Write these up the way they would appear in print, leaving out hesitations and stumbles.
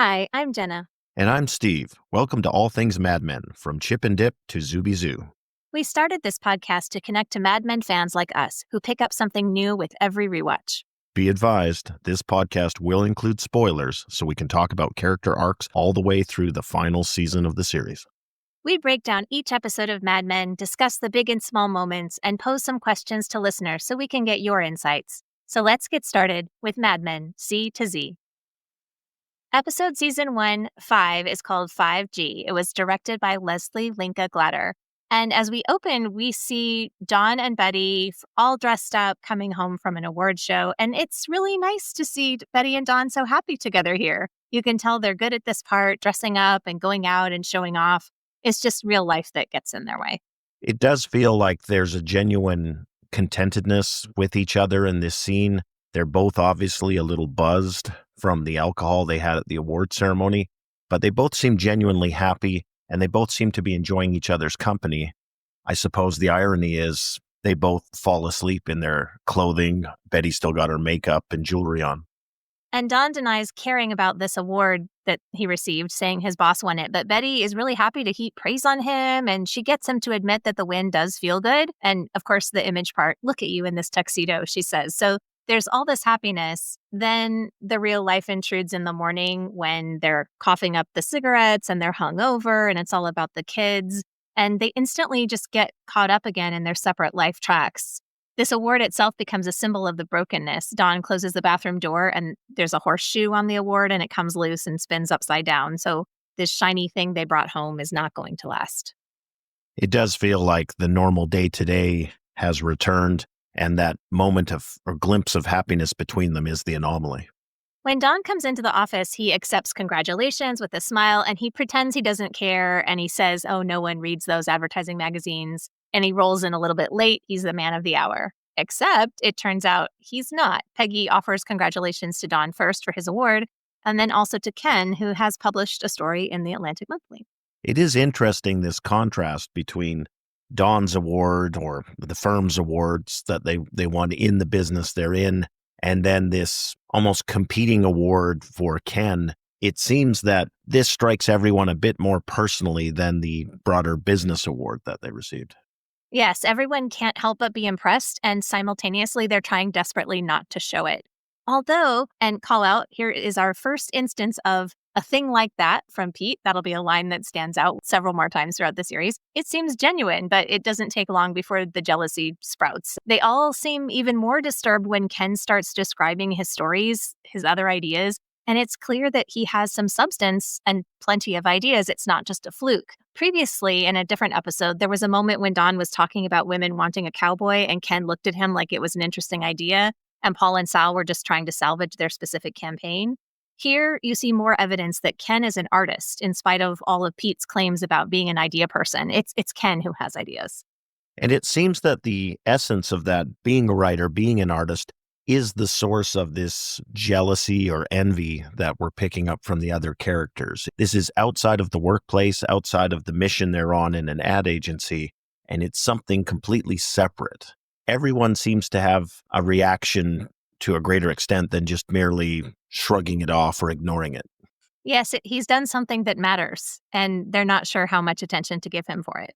Hi, I'm Jenna. And I'm Steve. Welcome to All Things Mad Men, from Chip and Dip to Zooby Zoo. We started this podcast to connect to Mad Men fans like us who pick up something new with every rewatch. Be advised, this podcast will include spoilers, so we can talk about character arcs all the way through the final season of the series. We break down each episode of Mad Men, discuss the big and small moments, and pose some questions to listeners so we can get your insights. So let's get started with Mad Men C to Z. Episode Season 1, 5 is called 5G. It was directed by Leslie Linka Glatter. And as we open, we see Dawn and Betty all dressed up, coming home from an award show. And it's really nice to see Betty and Dawn so happy together here. You can tell they're good at this part, dressing up and going out and showing off. It's just real life that gets in their way. It does feel like there's a genuine contentedness with each other in this scene. They're both obviously a little buzzed from the alcohol they had at the award ceremony, but they both seem genuinely happy, and they both seem to be enjoying each other's company. I suppose the irony is they both fall asleep in their clothing. Betty's still got her makeup and jewelry on. And Don denies caring about this award that he received, saying his boss won it. But Betty is really happy to heap praise on him, and she gets him to admit that the win does feel good. And of course, the image part, look at you in this tuxedo, she says. So there's all this happiness. Then the real life intrudes in the morning when they're coughing up the cigarettes and they're hungover, and it's all about the kids. And they instantly just get caught up again in their separate life tracks. This award itself becomes a symbol of the brokenness. Dawn closes the bathroom door and there's a horseshoe on the award and it comes loose and spins upside down. So this shiny thing they brought home is not going to last. It does feel like the normal day-to-day has returned, and that moment of or glimpse of happiness between them is the anomaly. When Don comes into the office, he accepts congratulations with a smile and he pretends he doesn't care. And he says, oh, no one reads those advertising magazines. And he rolls in a little bit late. He's the man of the hour. Except it turns out he's not. Peggy offers congratulations to Don first for his award, and then also to Ken, who has published a story in the Atlantic Monthly. It is interesting, this contrast between Don's award, or the firm's awards that they won in the business they're in, and then this almost competing award for Ken. It seems that this strikes everyone a bit more personally than the broader business award that they received. Yes, everyone can't help but be impressed, and simultaneously they're trying desperately not to show it. Although, and call out, here is our first instance of a thing like that from Pete. That'll be a line that stands out several more times throughout the series. It seems genuine, but it doesn't take long before the jealousy sprouts. They all seem even more disturbed when Ken starts describing his stories, his other ideas, and it's clear that he has some substance and plenty of ideas. It's not just a fluke. Previously, in a different episode, there was a moment when Don was talking about women wanting a cowboy, and Ken looked at him like it was an interesting idea, and Paul and Sal were just trying to salvage their specific campaign. Here, you see more evidence that Ken is an artist, in spite of all of Pete's claims about being an idea person. It's Ken who has ideas. And it seems that the essence of that, being a writer, being an artist, is the source of this jealousy or envy that we're picking up from the other characters. This is outside of the workplace, outside of the mission they're on in an ad agency, and it's something completely separate. Everyone seems to have a reaction to a greater extent than just merely shrugging it off or ignoring it. Yes, he's done something that matters, and they're not sure how much attention to give him for it.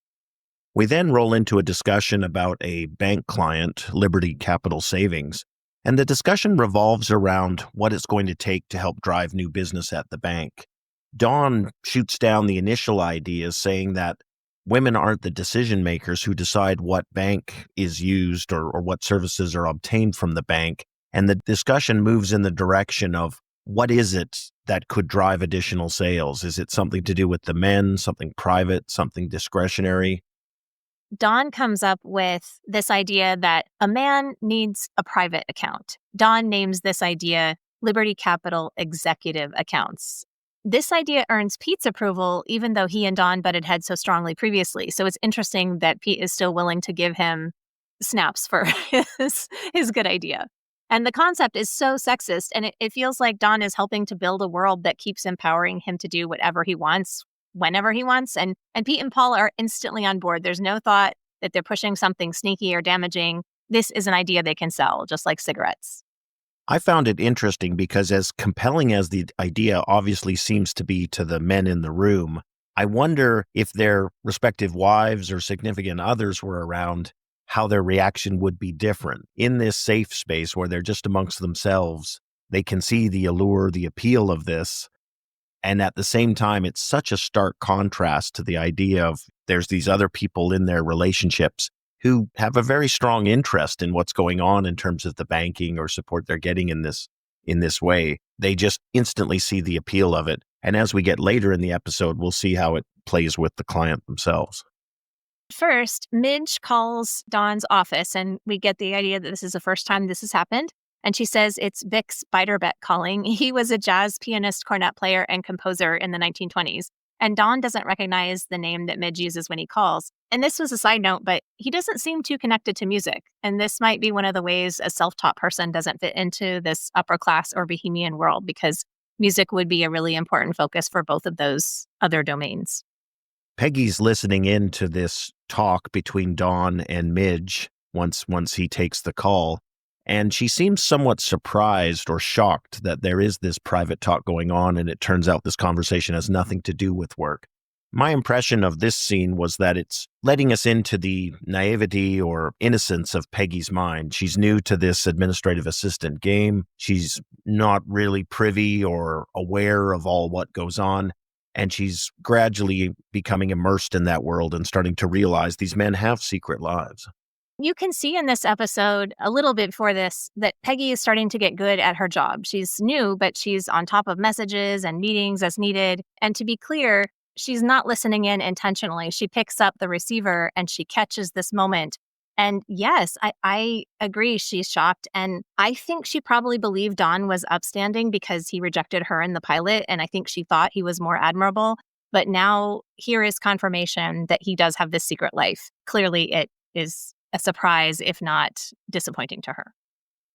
We then roll into a discussion about a bank client, Liberty Capital Savings, and the discussion revolves around what it's going to take to help drive new business at the bank. Dawn shoots down the initial ideas, saying that women aren't the decision makers who decide what bank is used or what services are obtained from the bank. And the discussion moves in the direction of, what is it that could drive additional sales? Is it something to do with the men, something private, something discretionary? Don comes up with this idea that a man needs a private account. Don names this idea Liberty Capital Executive Accounts. This idea earns Pete's approval, even though he and Don butted heads so strongly previously. So it's interesting that Pete is still willing to give him snaps for his good idea. And the concept is so sexist, and it feels like Don is helping to build a world that keeps empowering him to do whatever he wants, whenever he wants. And Pete and Paul are instantly on board. There's no thought that they're pushing something sneaky or damaging. This is an idea they can sell, just like cigarettes. I found it interesting because, as compelling as the idea obviously seems to be to the men in the room, I wonder if their respective wives or significant others were around, how their reaction would be different. In this safe space where they're just amongst themselves, they can see the allure, the appeal of this. And at the same time, it's such a stark contrast to the idea of there's these other people in their relationships who have a very strong interest in what's going on in terms of the banking or support they're getting in this way. They just instantly see the appeal of it. And as we get later in the episode, we'll see how it plays with the client themselves. First, Midge calls Dawn's office, and we get the idea that this is the first time this has happened. And she says it's Vic Spiderbeck calling. He was a jazz pianist, cornet player, and composer in the 1920s. And Dawn doesn't recognize the name that Midge uses when he calls. And this was a side note, but he doesn't seem too connected to music. And this might be one of the ways a self-taught person doesn't fit into this upper class or bohemian world, because music would be a really important focus for both of those other domains. Peggy's listening in to this talk between Dawn and Midge once he takes the call, and she seems somewhat surprised or shocked that there is this private talk going on, and it turns out this conversation has nothing to do with work. My impression of this scene was that it's letting us into the naivety or innocence of Peggy's mind. She's new to this administrative assistant game. She's not really privy or aware of all what goes on. And she's gradually becoming immersed in that world and starting to realize these men have secret lives. You can see in this episode, a little bit before this, that Peggy is starting to get good at her job. She's new, but she's on top of messages and meetings as needed. And to be clear, she's not listening in intentionally. She picks up the receiver and she catches this moment. And yes, I agree, she's shocked. And I think she probably believed Don was upstanding because he rejected her in the pilot. And I think she thought he was more admirable. But now here is confirmation that he does have this secret life. Clearly, it is a surprise, if not disappointing to her.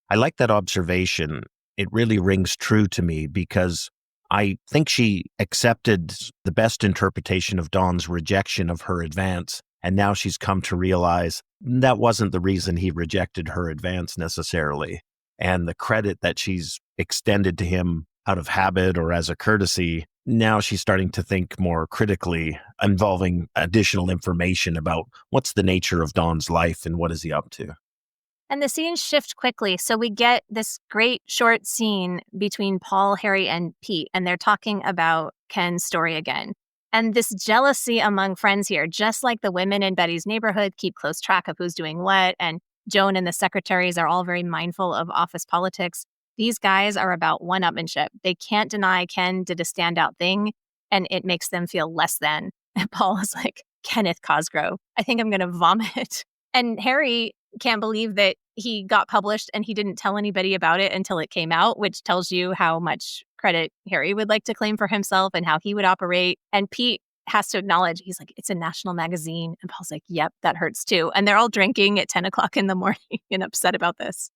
I like that observation. It really rings true to me because I think she accepted the best interpretation of Dawn's rejection of her advance. And now she's come to realize that wasn't the reason he rejected her advance necessarily. And the credit that she's extended to him out of habit or as a courtesy, now she's starting to think more critically, involving additional information about what's the nature of Dawn's life and what is he up to. And the scenes shift quickly. So we get this great short scene between Paul, Harry, and Pete, and they're talking about Ken's story again. And this jealousy among friends here, just like the women in Betty's neighborhood keep close track of who's doing what, and Joan and the secretaries are all very mindful of office politics. These guys are about one-upmanship. They can't deny Ken did a standout thing, and it makes them feel less than. And Paul is like, Kenneth Cosgrove, I think I'm going to vomit. And Harry can't believe that he got published and he didn't tell anybody about it until it came out, which tells you how much credit Harry would like to claim for himself and how he would operate. And Pete has to acknowledge, he's like, it's a national magazine. And Paul's like, yep, that hurts too. And they're all drinking at 10 o'clock in the morning and upset about this.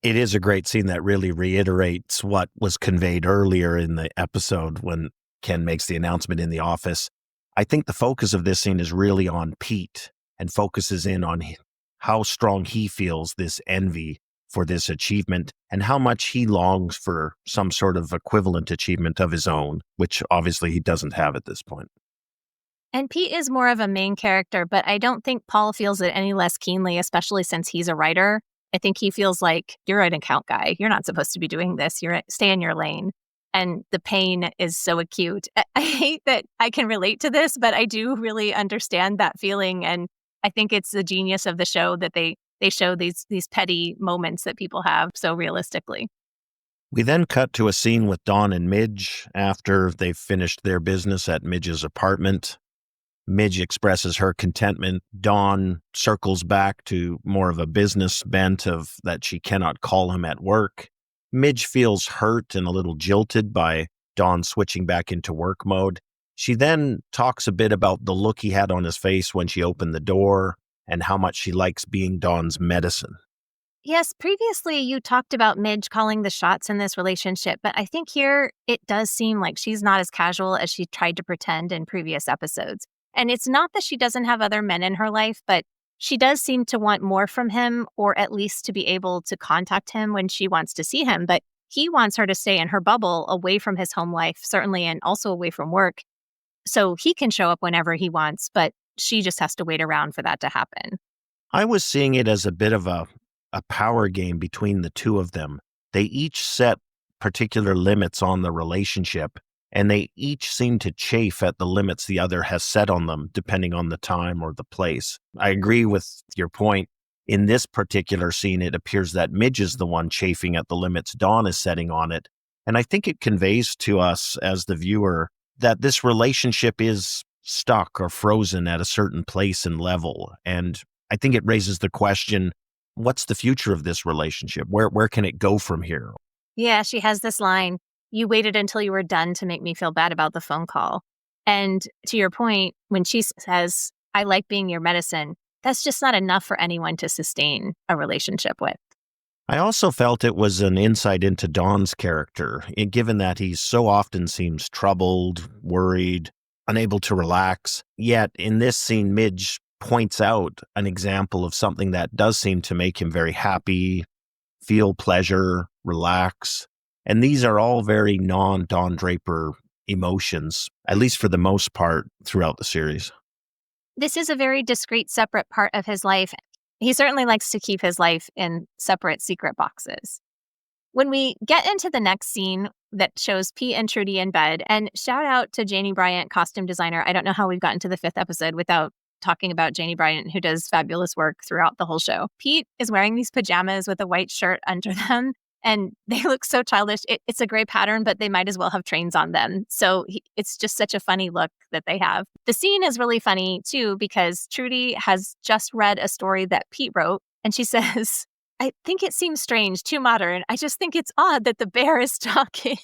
It is a great scene that really reiterates what was conveyed earlier in the episode when Ken makes the announcement in the office. I think the focus of this scene is really on Pete and focuses in on how strong he feels this envy for this achievement and how much he longs for some sort of equivalent achievement of his own, which obviously he doesn't have at this point. And Pete is more of a main character, but I don't think Paul feels it any less keenly, especially since he's a writer. I think he feels like, you're an account guy. You're not supposed to be doing this. Stay in your lane. And the pain is so acute. I hate that I can relate to this, but I do really understand that feeling. And I think it's the genius of the show that they show these petty moments that people have so realistically. We then cut to a scene with Dawn and Midge after they've finished their business at Midge's apartment. Midge expresses her contentment. Dawn circles back to more of a business bent of that she cannot call him at work. Midge feels hurt and a little jilted by Dawn switching back into work mode. She then talks a bit about the look he had on his face when she opened the door and how much she likes being Dawn's medicine. Yes, previously you talked about Midge calling the shots in this relationship, but I think here it does seem like she's not as casual as she tried to pretend in previous episodes. And it's not that she doesn't have other men in her life, but She does seem to want more from him, or at least to be able to contact him when she wants to see him. But he wants her to stay in her bubble, away from his home life, certainly, and also away from work, so he can show up whenever he wants. But she just has to wait around for that to happen. I was seeing it as a bit of a power game between the two of them. They each set particular limits on the relationship, and they each seem to chafe at the limits the other has set on them, depending on the time or the place. I agree with your point. In this particular scene, it appears that Midge is the one chafing at the limits Dawn is setting on it. And I think it conveys to us as the viewer that this relationship is stuck or frozen at a certain place and level. And I think it raises the question, what's the future of this relationship? Where can it go from here? Yeah, she has this line, "You waited until you were done to make me feel bad about the phone call." And to your point, when she says, "I like being your medicine," that's just not enough for anyone to sustain a relationship with. I also felt it was an insight into Don's character, given that he so often seems troubled, worried, unable to relax. Yet in this scene, Midge points out an example of something that does seem to make him very happy, feel pleasure, relax. And these are all very non-Don Draper emotions, at least for the most part throughout the series. This is a very discrete, separate part of his life. He certainly likes to keep his life in separate, secret boxes. When we get into the next scene that shows Pete and Trudy in bed, and shout out to Janie Bryant, costume designer. I don't know how we've gotten to the 5th episode without talking about Janie Bryant, who does fabulous work throughout the whole show. Pete is wearing these pajamas with a white shirt under them, and they look so childish. It's a gray pattern, but they might as well have trains on them. So it's just such a funny look that they have. The scene is really funny, too, because Trudy has just read a story that Pete wrote, and she says, "I think it seems strange, too modern. I just think it's odd that the bear is talking,"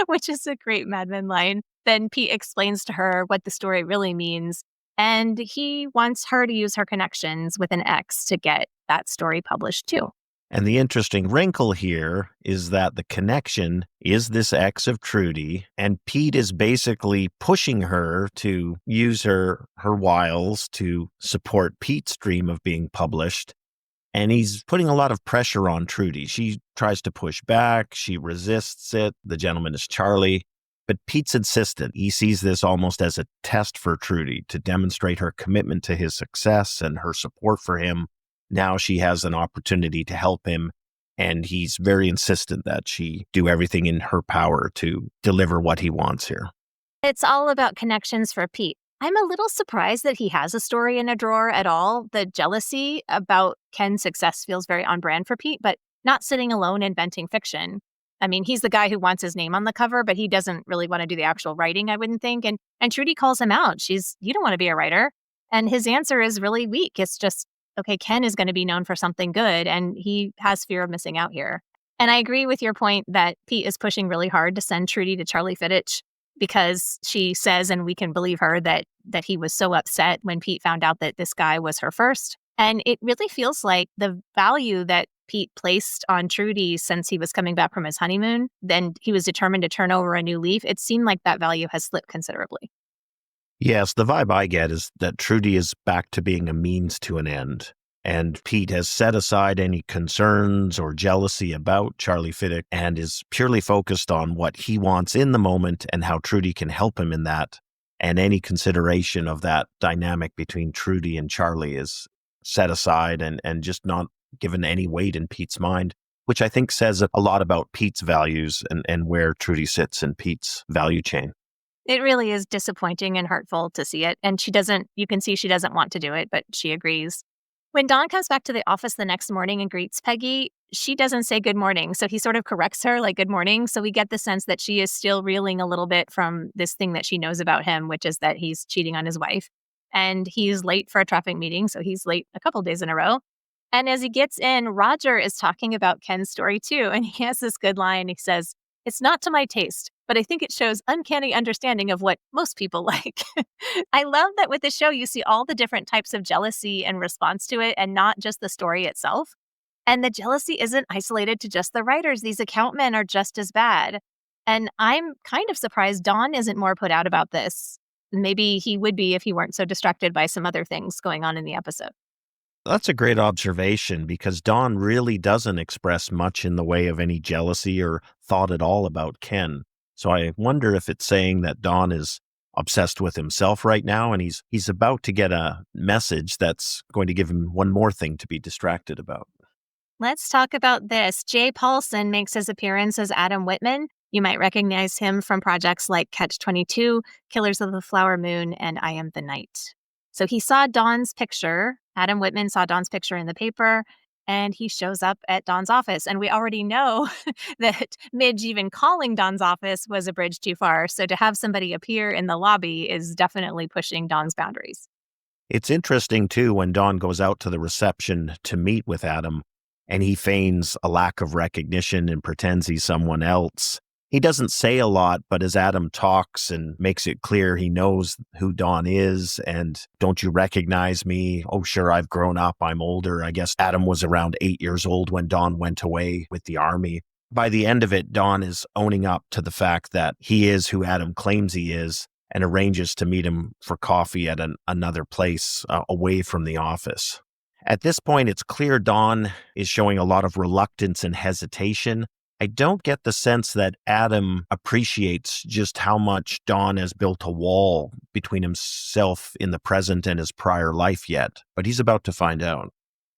which is a great Mad Men line. Then Pete explains to her what the story really means, and he wants her to use her connections with an X to get that story published, too. And the interesting wrinkle here is that the connection is this ex of Trudy, and Pete is basically pushing her to use her wiles to support Pete's dream of being published. And he's putting a lot of pressure on Trudy. She tries to push back. She resists it. The gentleman is Charlie. But Pete's insistent. He sees this almost as a test for Trudy to demonstrate her commitment to his success and her support for him. Now she has an opportunity to help him, and he's very insistent that she do everything in her power to deliver what he wants here. It's all about connections for Pete. I'm a little surprised that he has a story in a drawer at all. The jealousy about Ken's success feels very on brand for Pete, but not sitting alone inventing fiction. I mean, he's the guy who wants his name on the cover, but he doesn't really want to do the actual writing, I wouldn't think. And Trudy calls him out. You don't want to be a writer. And his answer is really weak. It's just, okay, Ken is going to be known for something good, and he has fear of missing out here. And I agree with your point that Pete is pushing really hard to send Trudy to Charlie Fittich, because she says, and we can believe her, that he was so upset when Pete found out that this guy was her first. And it really feels like the value that Pete placed on Trudy since he was coming back from his honeymoon, then he was determined to turn over a new leaf. It seemed like that value has slipped considerably. Yes, the vibe I get is that Trudy is back to being a means to an end. And Pete has set aside any concerns or jealousy about Charlie Fittich and is purely focused on what he wants in the moment and how Trudy can help him in that. And any consideration of that dynamic between Trudy and Charlie is set aside and just not given any weight in Pete's mind, which I think says a lot about Pete's values and where Trudy sits in Pete's value chain. It really is disappointing and hurtful to see it. And you can see she doesn't want to do it, but she agrees. When Dawn comes back to the office the next morning and greets Peggy, she doesn't say good morning. So he sort of corrects her like good morning. So we get the sense that she is still reeling a little bit from this thing that she knows about him, which is that he's cheating on his wife. And he's late for a traffic meeting. So he's late a couple days in a row. And as he gets in, Roger is talking about Ken's story too. And he has this good line. He says, "It's not to my taste, but I think it shows uncanny understanding of what most people like." I love that with the show, you see all the different types of jealousy and response to it, and not just the story itself. And the jealousy isn't isolated to just the writers. These account men are just as bad. And I'm kind of surprised Don isn't more put out about this. Maybe he would be if he weren't so distracted by some other things going on in the episode. That's a great observation because Don really doesn't express much in the way of any jealousy or thought at all about Ken. So I wonder if it's saying that Don is obsessed with himself right now and he's about to get a message that's going to give him one more thing to be distracted about. Let's talk about this. Jay Paulson makes his appearance as Adam Whitman. You might recognize him from projects like Catch 22, Killers of the Flower Moon, and I Am the Night. So he saw Dawn's picture. Adam Whitman saw Dawn's picture in the paper, and he shows up at Dawn's office. And we already know that Midge even calling Dawn's office was a bridge too far. So to have somebody appear in the lobby is definitely pushing Dawn's boundaries. It's interesting, too, when Don goes out to the reception to meet with Adam and he feigns a lack of recognition and pretends he's someone else. He doesn't say a lot, but as Adam talks and makes it clear he knows who Don is and don't you recognize me? Oh, sure, I've grown up. I'm older. I guess Adam was around 8 years old when Don went away with the army. By the end of it, Don is owning up to the fact that he is who Adam claims he is and arranges to meet him for coffee at another place away from the office. At this point, it's clear Don is showing a lot of reluctance and hesitation. I don't get the sense that Adam appreciates just how much Don has built a wall between himself in the present and his prior life yet, but he's about to find out.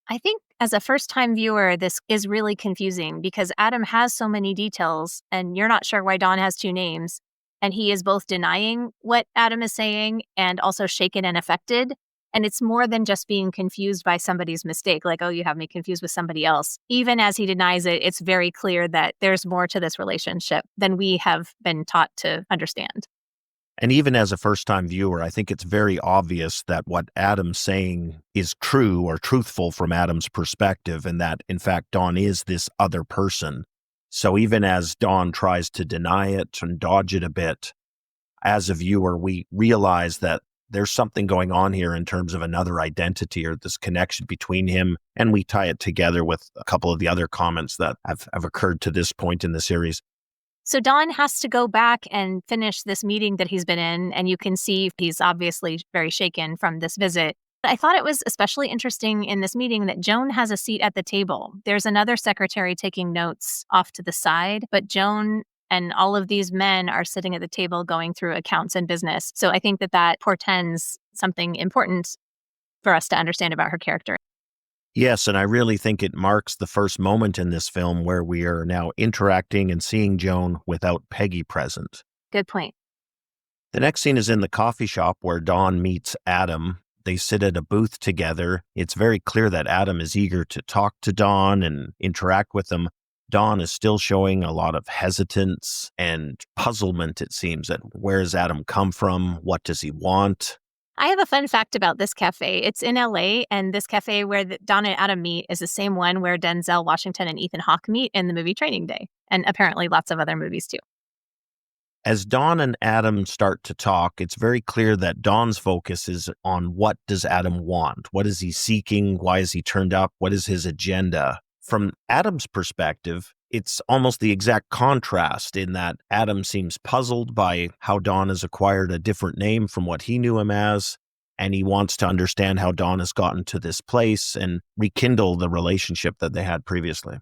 I think as a first-time viewer, this is really confusing because Adam has so many details and you're not sure why Dawn has two names. And he is both denying what Adam is saying and also shaken and affected. And it's more than just being confused by somebody's mistake, like, oh, you have me confused with somebody else. Even as he denies it, it's very clear that there's more to this relationship than we have been taught to understand. And even as a first-time viewer, I think it's very obvious that what Adam's saying is true or truthful from Adam's perspective, and that, in fact, Dawn is this other person. So even as Dawn tries to deny it and dodge it a bit, as a viewer, we realize that there's something going on here in terms of another identity or this connection between him, and we tie it together with a couple of the other comments that have occurred to this point in the series. So Dawn has to go back and finish this meeting that he's been in, and you can see he's obviously very shaken from this visit. I thought it was especially interesting in this meeting that Joan has a seat at the table. There's another secretary taking notes off to the side, but Joan and all of these men are sitting at the table going through accounts and business. So I think that that portends something important for us to understand about her character. Yes, and I really think it marks the first moment in this film where we are now interacting and seeing Joan without Peggy present. Good point. The next scene is in the coffee shop where Dawn meets Adam. They sit at a booth together. It's very clear that Adam is eager to talk to Dawn and interact with him. Dawn is still showing a lot of hesitance and puzzlement, it seems, that where does Adam come from? What does he want? I have a fun fact about this cafe. It's in LA, and this cafe where Dawn and Adam meet is the same one where Denzel Washington and Ethan Hawke meet in the movie Training Day, and apparently lots of other movies too. As Dawn and Adam start to talk, it's very clear that Dawn's focus is on what does Adam want? What is he seeking? Why is he turned up? What is his agenda? From Adam's perspective, it's almost the exact contrast in that Adam seems puzzled by how Dawn has acquired a different name from what he knew him as, and he wants to understand how Dawn has gotten to this place and rekindle the relationship that they had previously.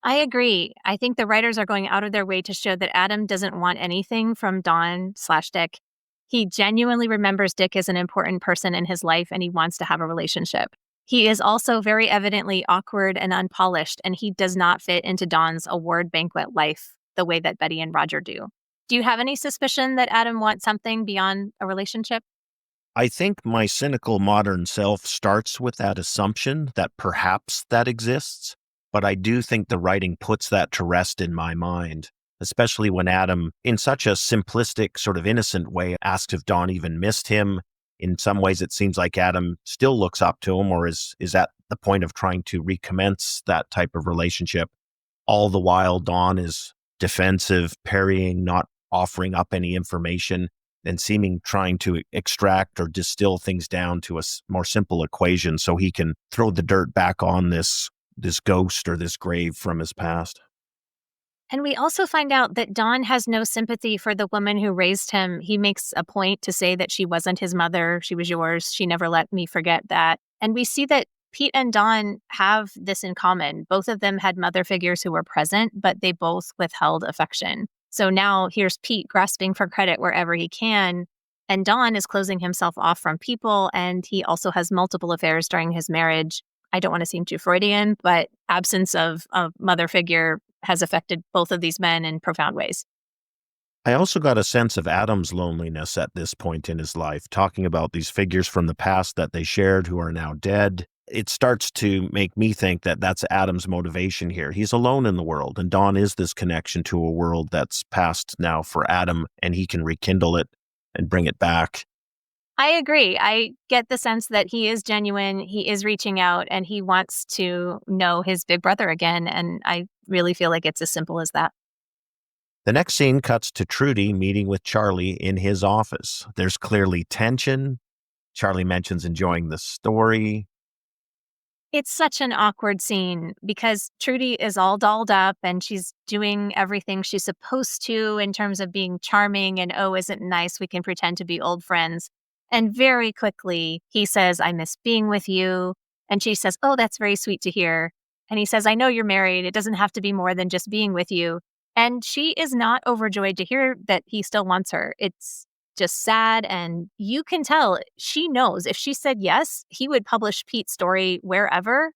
I agree. I think the writers are going out of their way to show that Adam doesn't want anything from Dawn/Dick. He genuinely remembers Dick as an important person in his life, and he wants to have a relationship. He is also very evidently awkward and unpolished, and he does not fit into Dawn's award banquet life the way that Betty and Roger do. Do you have any suspicion that Adam wants something beyond a relationship? I think my cynical modern self starts with that assumption that perhaps that exists, but I do think the writing puts that to rest in my mind, especially when Adam, in such a simplistic, sort of innocent way, asks if Dawn even missed him. In some ways, it seems like Adam still looks up to him or is at the point of trying to recommence that type of relationship. All the while, Dawn is defensive, parrying, not offering up any information, and seeming trying to extract or distill things down to a more simple equation so he can throw the dirt back on this ghost or this grave from his past. And we also find out that Dawn has no sympathy for the woman who raised him. He makes a point to say that she wasn't his mother. She was yours. She never let me forget that. And we see that Pete and Dawn have this in common. Both of them had mother figures who were present, but they both withheld affection. So now here's Pete grasping for credit wherever he can, and Dawn is closing himself off from people, and he also has multiple affairs during his marriage. I don't want to seem too Freudian, but absence of a mother figure has affected both of these men in profound ways. I also got a sense of Adam's loneliness at this point in his life, talking about these figures from the past that they shared who are now dead. It starts to make me think that that's Adam's motivation here. He's alone in the world, and Dawn is this connection to a world that's past now for Adam, and he can rekindle it and bring it back. I agree. I get the sense that he is genuine, he is reaching out, and he wants to know his big brother again, and I really feel like it's as simple as that. The next scene cuts to Trudy meeting with Charlie in his office. There's clearly tension. Charlie mentions enjoying the story. It's such an awkward scene because Trudy is all dolled up and she's doing everything she's supposed to in terms of being charming and, oh, isn't it nice? We can pretend to be old friends. And very quickly, he says, I miss being with you. And she says, oh, that's very sweet to hear. And he says, I know you're married. It doesn't have to be more than just being with you. And she is not overjoyed to hear that he still wants her. It's just sad. And you can tell she knows if she said yes, he would publish Pete's story wherever.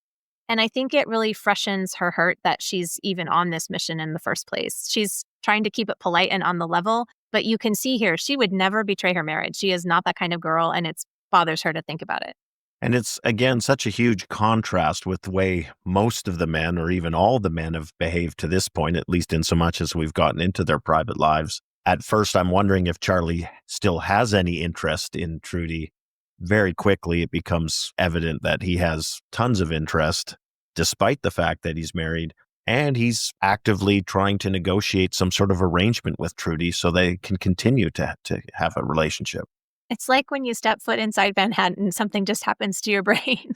And I think it really freshens her hurt that she's even on this mission in the first place. She's trying to keep it polite and on the level, but you can see here she would never betray her marriage. She is not that kind of girl, and it bothers her to think about it. And it's, again, such a huge contrast with the way most of the men, or even all the men, have behaved to this point, at least in so much as we've gotten into their private lives. At first, I'm wondering if Charlie still has any interest in Trudy. Very quickly, it becomes evident that he has tons of interest, despite the fact that he's married. And he's actively trying to negotiate some sort of arrangement with Trudy so they can continue to have a relationship. It's like when you step foot inside Manhattan, something just happens to your brain.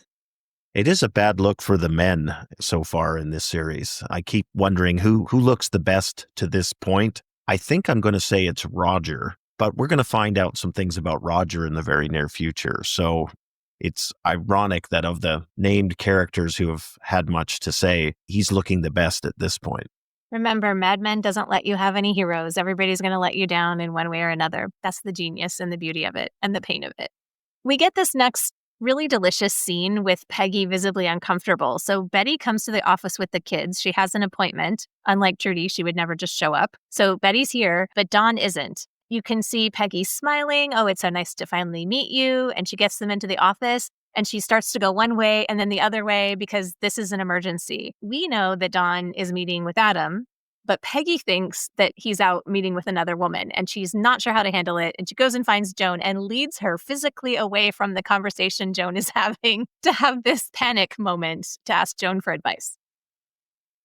It is a bad look for the men so far in this series. I keep wondering who looks the best to this point. I think I'm going to say it's Roger, but we're going to find out some things about Roger in the very near future. So it's ironic that of the named characters who have had much to say, he's looking the best at this point. Remember, Mad Men doesn't let you have any heroes. Everybody's going to let you down in one way or another. That's the genius and the beauty of it and the pain of it. We get this next really delicious scene with Peggy visibly uncomfortable. So Betty comes to the office with the kids. She has an appointment. Unlike Trudy, she would never just show up. So Betty's here, but Dawn isn't. You can see Peggy smiling. Oh, it's so nice to finally meet you. And she gets them into the office. And she starts to go one way and then the other way because this is an emergency. We know that Dawn is meeting with Adam, but Peggy thinks that he's out meeting with another woman and she's not sure how to handle it. And she goes and finds Joan and leads her physically away from the conversation Joan is having to have this panic moment to ask Joan for advice.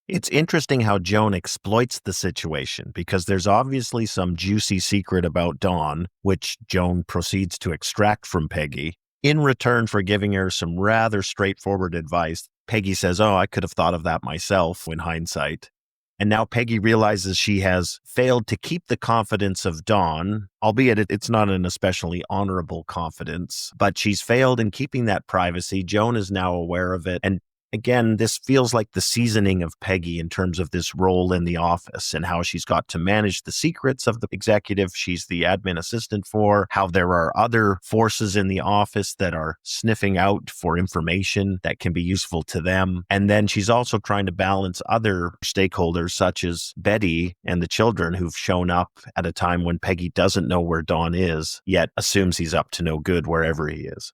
It's interesting how Joan exploits the situation because there's obviously some juicy secret about Dawn, which Joan proceeds to extract from Peggy. In return for giving her some rather straightforward advice, Peggy says, oh, I could have thought of that myself in hindsight. And now Peggy realizes she has failed to keep the confidence of Dawn, albeit it's not an especially honorable confidence, but she's failed in keeping that privacy. Joan is now aware of it. And again, this feels like the seasoning of Peggy in terms of this role in the office and how she's got to manage the secrets of the executive she's the admin assistant for, how there are other forces in the office that are sniffing out for information that can be useful to them. And then she's also trying to balance other stakeholders such as Betty and the children who've shown up at a time when Peggy doesn't know where Dawn is, yet assumes he's up to no good wherever he is.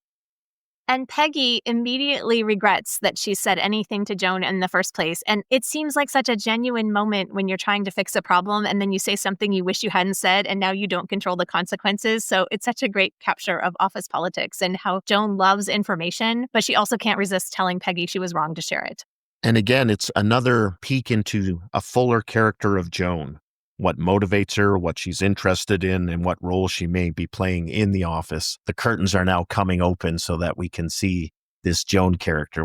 And Peggy immediately regrets that she said anything to Joan in the first place. And it seems like such a genuine moment when you're trying to fix a problem and then you say something you wish you hadn't said and now you don't control the consequences. So it's such a great capture of office politics and how Joan loves information, but she also can't resist telling Peggy she was wrong to share it. And again, it's another peek into a fuller character of Joan. What motivates her, what she's interested in, and what role she may be playing in the office. The curtains are now coming open so that we can see this Joan character.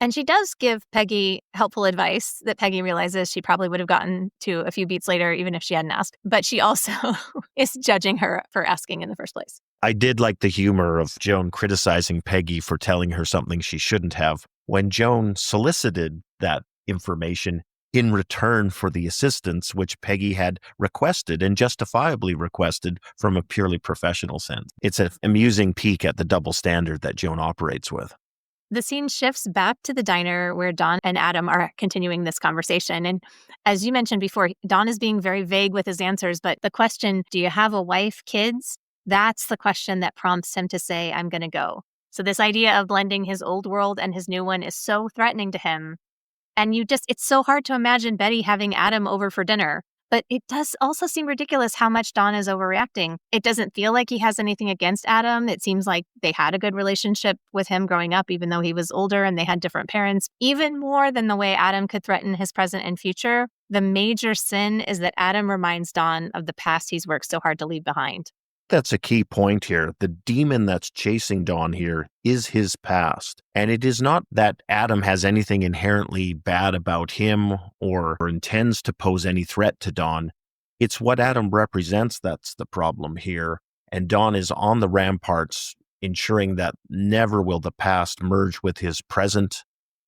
And she does give Peggy helpful advice that Peggy realizes she probably would have gotten to a few beats later, even if she hadn't asked. But she also is judging her for asking in the first place. I did like the humor of Joan criticizing Peggy for telling her something she shouldn't have. When Joan solicited that information in return for the assistance which Peggy had requested and justifiably requested from a purely professional sense. It's an amusing peek at the double standard that Joan operates with. The scene shifts back to the diner where Don and Adam are continuing this conversation. And as you mentioned before, Don is being very vague with his answers, but the question, do you have a wife, kids? That's the question that prompts him to say, I'm going to go. So this idea of blending his old world and his new one is so threatening to him. And it's so hard to imagine Betty having Adam over for dinner. But it does also seem ridiculous how much Don is overreacting. It doesn't feel like he has anything against Adam. It seems like they had a good relationship with him growing up, even though he was older and they had different parents. Even more than the way Adam could threaten his present and future, the major sin is that Adam reminds Don of the past he's worked so hard to leave behind. That's a key point here. The demon that's chasing Don here is his past. And it is not that Adam has anything inherently bad about him or intends to pose any threat to Don. It's what Adam represents that's the problem here. And Don is on the ramparts, ensuring that never will the past merge with his present.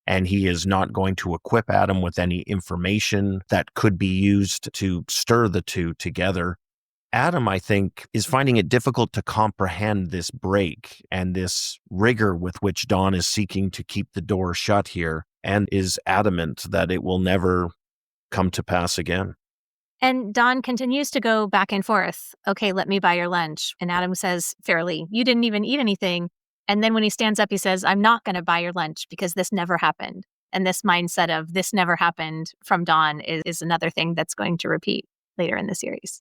And he is not going to equip Adam with any information that could be used to stir the two together. Adam, I think, is finding it difficult to comprehend this break and this rigor with which Don is seeking to keep the door shut here and is adamant that it will never come to pass again. And Don continues to go back and forth. Okay, let me buy your lunch. And Adam says fairly, you didn't even eat anything. And then when he stands up, he says, I'm not going to buy your lunch because this never happened. And this mindset of this never happened from Don is another thing that's going to repeat later in the series.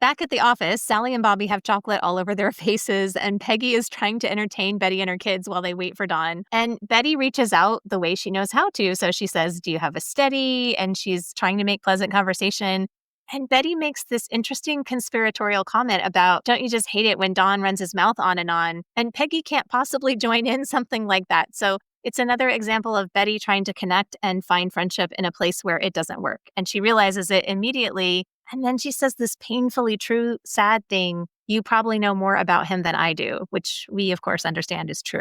Back at the office, Sally and Bobby have chocolate all over their faces, and Peggy is trying to entertain Betty and her kids while they wait for Dawn. And Betty reaches out the way she knows how to. So she says, do you have a steady? And she's trying to make pleasant conversation. And Betty makes this interesting conspiratorial comment about, don't you just hate it when Don runs his mouth on? And Peggy can't possibly join in something like that. So it's another example of Betty trying to connect and find friendship in a place where it doesn't work. And she realizes it immediately. And then she says this painfully true, sad thing. You probably know more about him than I do, which we, of course, understand is true.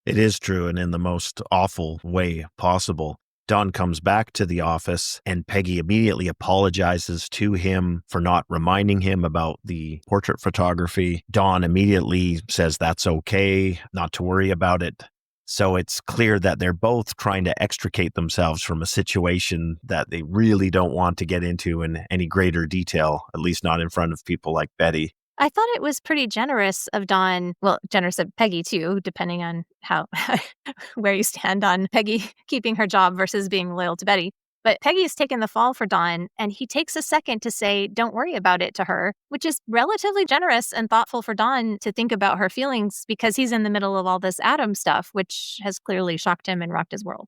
It is true, and in the most awful way possible. Don comes back to the office, and Peggy immediately apologizes to him for not reminding him about the portrait photography. Don immediately says that's okay, not to worry about it. So it's clear that they're both trying to extricate themselves from a situation that they really don't want to get into in any greater detail, at least not in front of people like Betty. I thought it was pretty generous of Don, well, generous of Peggy too, depending on how where you stand on Peggy keeping her job versus being loyal to Betty. But Peggy's taken the fall for Don, and he takes a second to say, don't worry about it to her, which is relatively generous and thoughtful for Don to think about her feelings because he's in the middle of all this Adam stuff, which has clearly shocked him and rocked his world.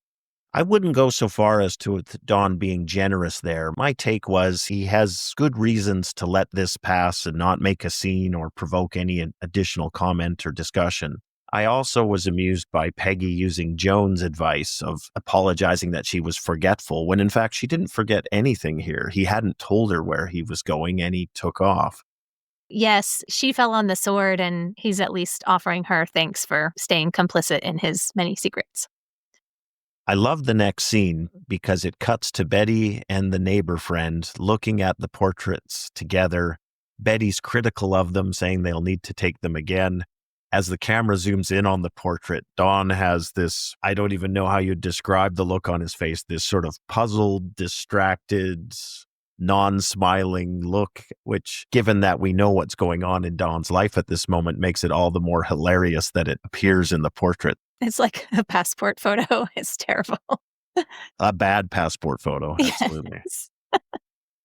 I wouldn't go so far as to Don being generous there. My take was he has good reasons to let this pass and not make a scene or provoke any additional comment or discussion. I also was amused by Peggy using Joan's advice of apologizing that she was forgetful, when in fact she didn't forget anything here. He hadn't told her where he was going and he took off. Yes, she fell on the sword, and he's at least offering her thanks for staying complicit in his many secrets. I love the next scene because it cuts to Betty and the neighbor friend looking at the portraits together. Betty's critical of them, saying they'll need to take them again. As the camera zooms in on the portrait, Don has this, I don't even know how you'd describe the look on his face, this sort of puzzled, distracted, non-smiling look, which, given that we know what's going on in Don's life at this moment, makes it all the more hilarious that it appears in the portrait. It's like a passport photo. It's terrible. A bad passport photo, absolutely. Yes.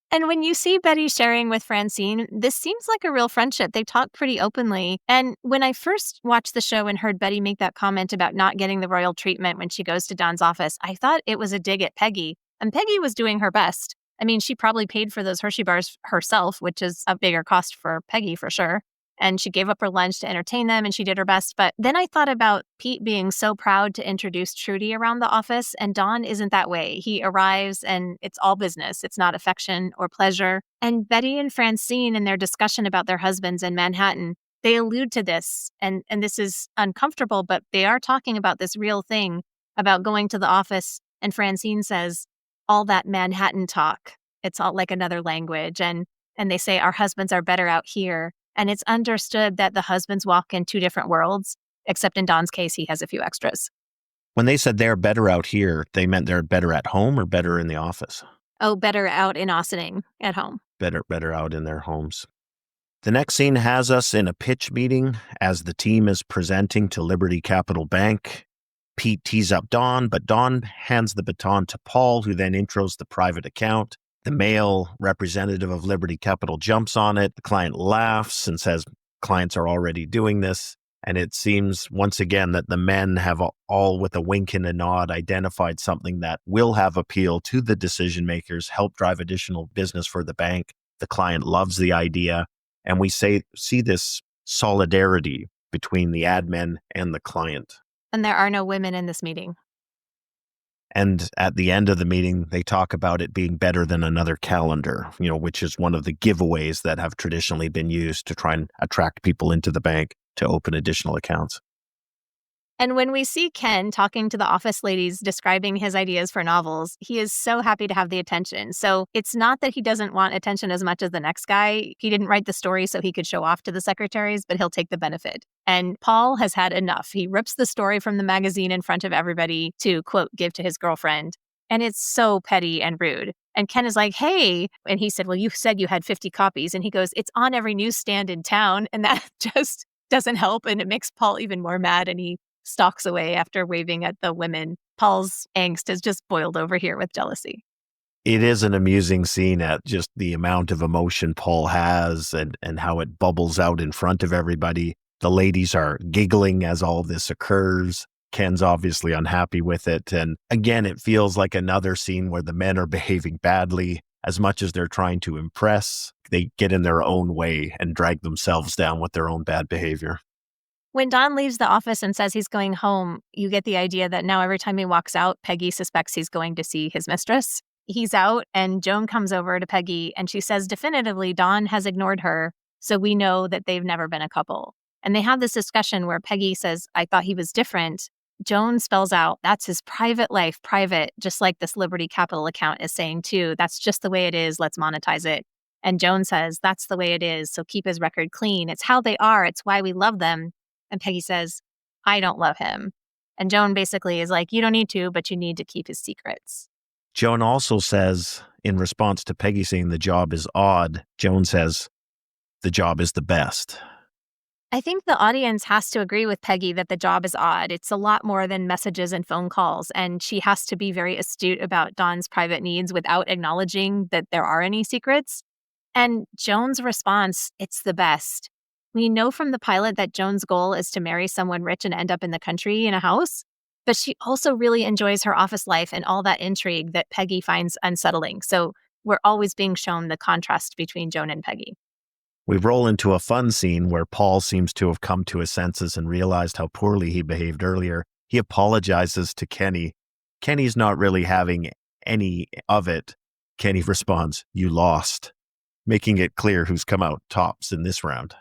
And when you see Betty sharing with Francine, this seems like a real friendship. They talk pretty openly. And when I first watched the show and heard Betty make that comment about not getting the royal treatment when she goes to Don's office, I thought it was a dig at Peggy. And Peggy was doing her best. I mean, she probably paid for those Hershey bars herself, which is a bigger cost for Peggy for sure. And she gave up her lunch to entertain them and she did her best. But then I thought about Pete being so proud to introduce Trudy around the office. And Don isn't that way. He arrives and it's all business. It's not affection or pleasure. And Betty and Francine, in their discussion about their husbands in Manhattan, they allude to this. And this is uncomfortable, but they are talking about this real thing about going to the office. And Francine says, all that Manhattan talk, it's all like another language. And they say our husbands are better out here. And it's understood that the husbands walk in two different worlds, except in Don's case, he has a few extras. When they said they're better out here, they meant they're better at home or better in the office? Oh, better out in Austining at home. Better out in their homes. The next scene has us in a pitch meeting as the team is presenting to Liberty Capital Bank. Pete tees up Don, but Don hands the baton to Paul, who then intros the private account. The male representative of Liberty Capital jumps on it. The client laughs and says clients are already doing this. And it seems once again that the men have all with a wink and a nod identified something that will have appeal to the decision makers, help drive additional business for the bank. The client loves the idea. And we see this solidarity between the admin and the client. And there are no women in this meeting. And at the end of the meeting, they talk about it being better than another calendar, which is one of the giveaways that have traditionally been used to try and attract people into the bank to open additional accounts. And when we see Ken talking to the office ladies describing his ideas for novels, he is so happy to have the attention. So it's not that he doesn't want attention as much as the next guy. He didn't write the story so he could show off to the secretaries, but he'll take the benefit. And Paul has had enough. He rips the story from the magazine in front of everybody to, quote, give to his girlfriend. And it's so petty and rude. And Ken is like, hey. And he said, well, you said you had 50 copies. And he goes, it's on every newsstand in town. And that just doesn't help. And it makes Paul even more mad. And he stalks away after waving at the women. Paul's angst has just boiled over here with jealousy. It is an amusing scene at just the amount of emotion Paul has and how it bubbles out in front of everybody. The ladies are giggling as all this occurs. Ken's obviously unhappy with it. And again, it feels like another scene where the men are behaving badly. As much as they're trying to impress, they get in their own way and drag themselves down with their own bad behavior. When Don leaves the office and says he's going home, you get the idea that now every time he walks out, Peggy suspects he's going to see his mistress. He's out and Joan comes over to Peggy and she says definitively Don has ignored her, so we know that they've never been a couple. And they have this discussion where Peggy says, I thought he was different. Joan spells out, that's his private life, private, just like this Liberty Capital account is saying too. That's just the way it is. Let's monetize it. And Joan says, that's the way it is. So keep his record clean. It's how they are. It's why we love them. And Peggy says, I don't love him. And Joan basically is like, you don't need to, but you need to keep his secrets. Joan also says, in response to Peggy saying the job is odd, Joan says, the job is the best. I think the audience has to agree with Peggy that the job is odd. It's a lot more than messages and phone calls, and she has to be very astute about Don's private needs without acknowledging that there are any secrets. And Joan's response, it's the best. We know from the pilot that Joan's goal is to marry someone rich and end up in the country in a house, but she also really enjoys her office life and all that intrigue that Peggy finds unsettling. So we're always being shown the contrast between Joan and Peggy. We roll into a fun scene where Paul seems to have come to his senses and realized how poorly he behaved earlier. He apologizes to Kenny. Kenny's not really having any of it. Kenny responds, you lost, making it clear who's come out tops in this round.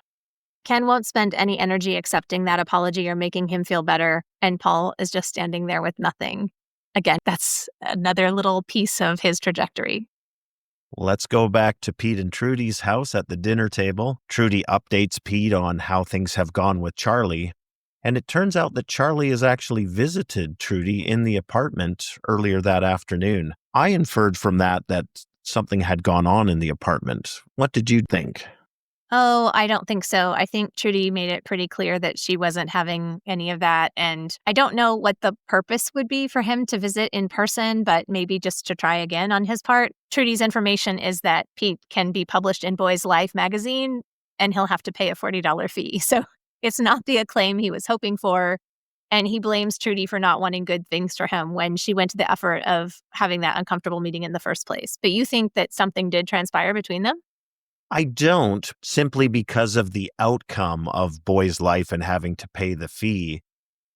Ken won't spend any energy accepting that apology or making him feel better, and Paul is just standing there with nothing. Again, that's another little piece of his trajectory. Let's go back to Pete and Trudy's house at the dinner table. Trudy updates Pete on how things have gone with Charlie, and it turns out that Charlie has actually visited Trudy in the apartment earlier that afternoon. I inferred from that something had gone on in the apartment. What did you think? Oh, I don't think so. I think Trudy made it pretty clear that she wasn't having any of that. And I don't know what the purpose would be for him to visit in person, but maybe just to try again on his part. Trudy's information is that Pete can be published in Boy's Life magazine and he'll have to pay a $40 fee. So it's not the acclaim he was hoping for. And he blames Trudy for not wanting good things for him when she went to the effort of having that uncomfortable meeting in the first place. But you think that something did transpire between them? I don't, simply because of the outcome of Boy's life and having to pay the fee.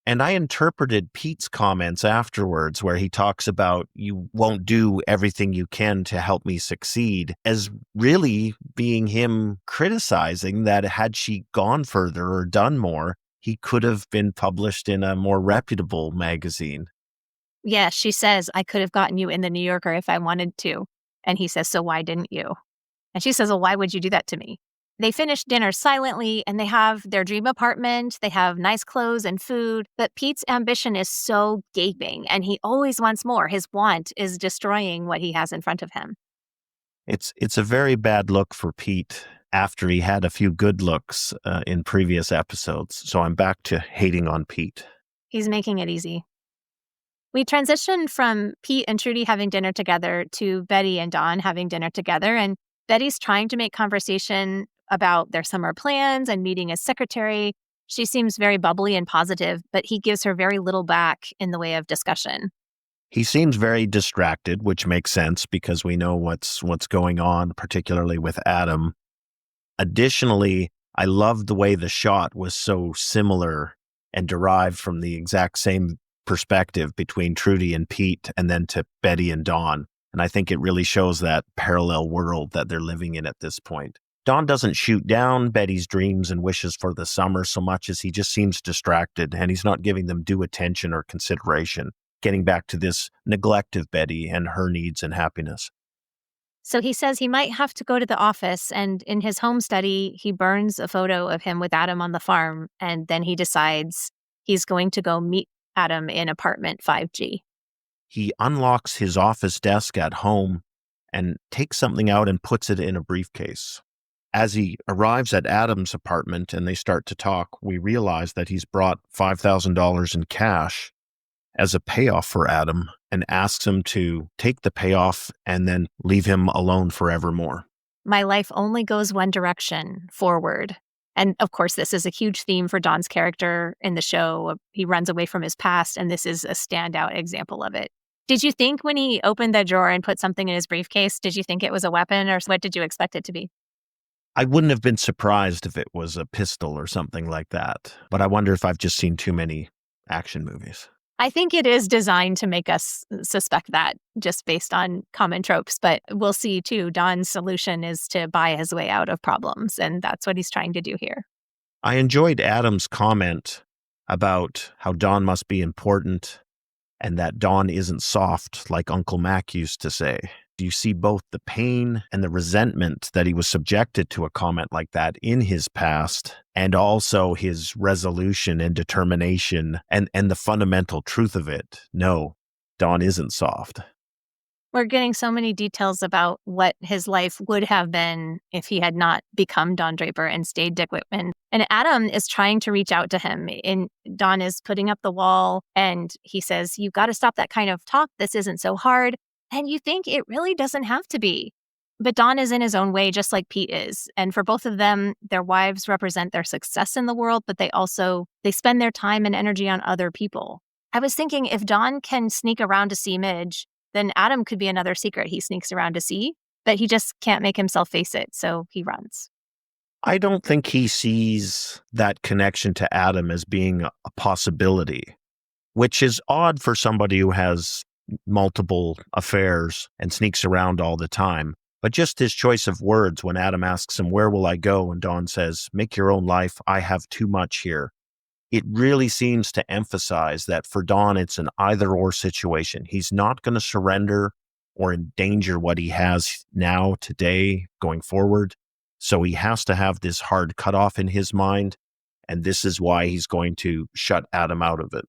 And I interpreted Pete's comments afterwards, where he talks about you won't do everything you can to help me succeed, as really being him criticizing that had she gone further or done more, he could have been published in a more reputable magazine. Yeah, she says, I could have gotten you in the New Yorker if I wanted to. And he says, so why didn't you? And she says, well, why would you do that to me? They finish dinner silently and they have their dream apartment. They have nice clothes and food. But Pete's ambition is so gaping and he always wants more. His want is destroying what he has in front of him. It's a very bad look for Pete after he had a few good looks in previous episodes. So I'm back to hating on Pete. He's making it easy. We transition from Pete and Trudy having dinner together to Betty and Dawn having dinner together. And Betty's trying to make conversation about their summer plans and meeting as secretary. She seems very bubbly and positive, but he gives her very little back in the way of discussion. He seems very distracted, which makes sense because we know what's going on, particularly with Adam. Additionally, I loved the way the shot was so similar and derived from the exact same perspective between Trudy and Pete and then to Betty and Dawn. And I think it really shows that parallel world that they're living in at this point. Dawn doesn't shoot down Betty's dreams and wishes for the summer so much as he just seems distracted and he's not giving them due attention or consideration, getting back to this neglect of Betty and her needs and happiness. So he says he might have to go to the office, and in his home study, he burns a photo of him with Adam on the farm, and then he decides he's going to go meet Adam in apartment 5G. He unlocks his office desk at home and takes something out and puts it in a briefcase. As he arrives at Adam's apartment and they start to talk, we realize that he's brought $5,000 in cash as a payoff for Adam and asks him to take the payoff and then leave him alone forevermore. My life only goes one direction, forward. And of course, this is a huge theme for Don's character in the show. He runs away from his past, and this is a standout example of it. Did you think when he opened the drawer and put something in his briefcase, did you think it was a weapon, or what did you expect it to be? I wouldn't have been surprised if it was a pistol or something like that, but I wonder if I've just seen too many action movies. I think it is designed to make us suspect that just based on common tropes, but we'll see too. Don's solution is to buy his way out of problems, and that's what he's trying to do here. I enjoyed Adam's comment about how Don must be important and that Don isn't soft like Uncle Mac used to say. You see both the pain and the resentment that he was subjected to a comment like that in his past, and also his resolution and determination and the fundamental truth of it. No, Don isn't soft. We're getting so many details about what his life would have been if he had not become Don Draper and stayed Dick Whitman. And Adam is trying to reach out to him. And Don is putting up the wall and he says, "You got to stop that kind of talk. This isn't so hard." And you think it really doesn't have to be. But Don is in his own way, just like Pete is. And for both of them, their wives represent their success in the world, but they spend their time and energy on other people. I was thinking if Don can sneak around to see Midge, then Adam could be another secret he sneaks around to see, but he just can't make himself face it, so he runs. I don't think he sees that connection to Adam as being a possibility, which is odd for somebody who has multiple affairs and sneaks around all the time. But just his choice of words when Adam asks him, "Where will I go?" and Don says, "Make your own life. I have too much here." It really seems to emphasize that for Don, it's an either-or situation. He's not going to surrender or endanger what he has now, today, going forward. So he has to have this hard cutoff in his mind, and this is why he's going to shut Adam out of it.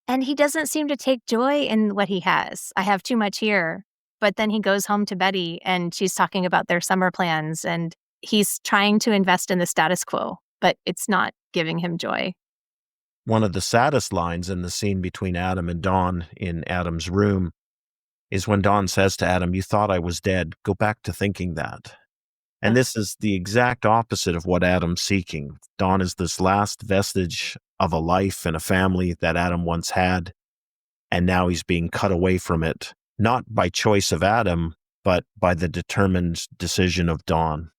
And he doesn't seem to take joy in what he has. I have too much here. But then he goes home to Betty and she's talking about their summer plans and he's trying to invest in the status quo, but it's not giving him joy. One of the saddest lines in the scene between Adam and Dawn in Adam's room is when Dawn says to Adam, "You thought I was dead. Go back to thinking that." And this is the exact opposite of what Adam's seeking. Dawn is this last vestige of a life and a family that Adam once had, and now he's being cut away from it, not by choice of Adam, but by the determined decision of Dawn.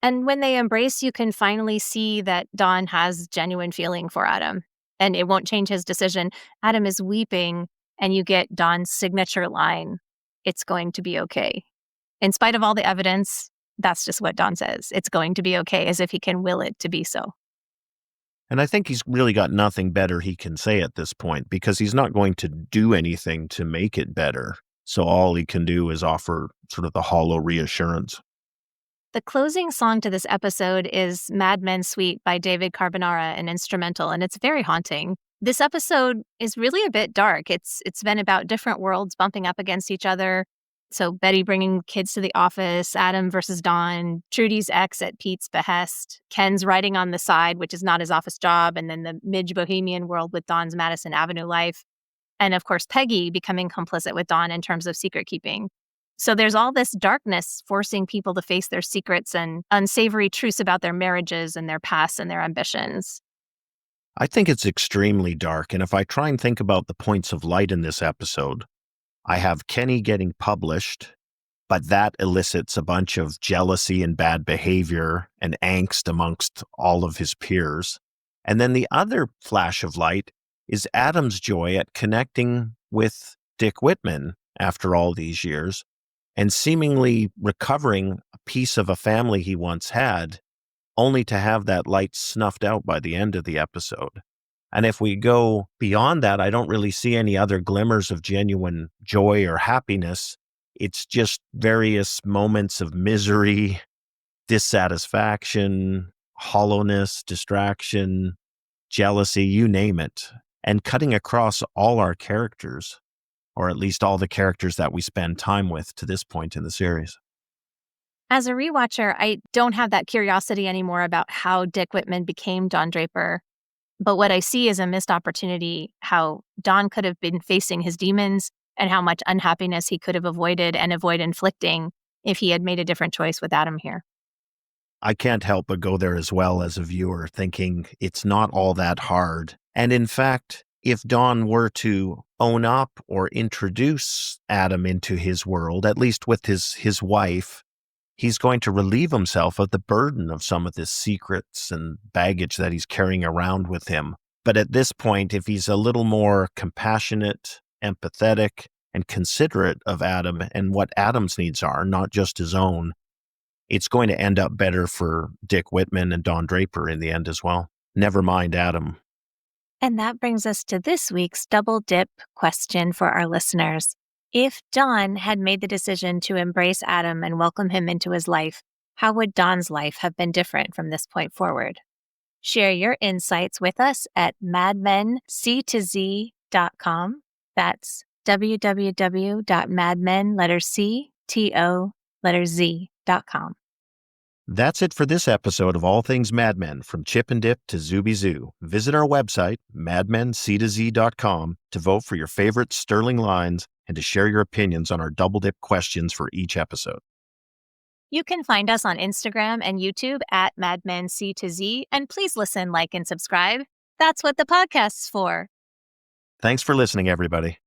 And when they embrace, you can finally see that Don has genuine feeling for Adam, and it won't change his decision. Adam is weeping, and you get Don's signature line, "It's going to be okay." In spite of all the evidence, that's just what Don says. It's going to be okay, as if he can will it to be so. And I think he's really got nothing better he can say at this point because he's not going to do anything to make it better. So all he can do is offer sort of the hollow reassurance. The closing song to this episode is Mad Men Suite by David Carbonara, an instrumental, and it's very haunting. This episode is really a bit dark. It's been about different worlds bumping up against each other. So Betty bringing kids to the office, Adam versus Don, Trudy's ex at Pete's behest, Ken's writing on the side, which is not his office job, and then the Midge Bohemian world with Don's Madison Avenue life. And of course, Peggy becoming complicit with Don in terms of secret keeping. So there's all this darkness forcing people to face their secrets and unsavory truths about their marriages and their past and their ambitions. I think it's extremely dark. And if I try and think about the points of light in this episode, I have Kenny getting published, but that elicits a bunch of jealousy and bad behavior and angst amongst all of his peers. And then the other flash of light is Adam's joy at connecting with Dick Whitman after all these years and seemingly recovering a piece of a family he once had, only to have that light snuffed out by the end of the episode. And if we go beyond that, I don't really see any other glimmers of genuine joy or happiness. It's just various moments of misery, dissatisfaction, hollowness, distraction, jealousy, you name it, and cutting across all our characters, or at least all the characters that we spend time with to this point in the series. As a rewatcher, I don't have that curiosity anymore about how Dick Whitman became Don Draper. But what I see is a missed opportunity, how Don could have been facing his demons and how much unhappiness he could have avoided and avoid inflicting if he had made a different choice with Adam here. I can't help but go there as well as a viewer, thinking it's not all that hard. And in fact, if Don were to own up or introduce Adam into his world, at least with his wife, he's going to relieve himself of the burden of some of the secrets and baggage that he's carrying around with him. But at this point, if he's a little more compassionate, empathetic, and considerate of Adam and what Adam's needs are, not just his own, it's going to end up better for Dick Whitman and Don Draper in the end as well. Never mind Adam. And that brings us to this week's double dip question for our listeners. If Don had made the decision to embrace Adam and welcome him into his life, how would Don's life have been different from this point forward? Share your insights with us at madmenctozcom. That's www.madmen.com. That's it for this episode of All Things Mad Men, from Chip and Dip to Zooby Zoo. Visit our website, madmenctozcom, to vote for your favorite sterling lines and to share your opinions on our double dip questions for each episode. You can find us on Instagram and YouTube at madmenctoz, and please listen, like, and subscribe. That's what the podcast's for. Thanks for listening, everybody.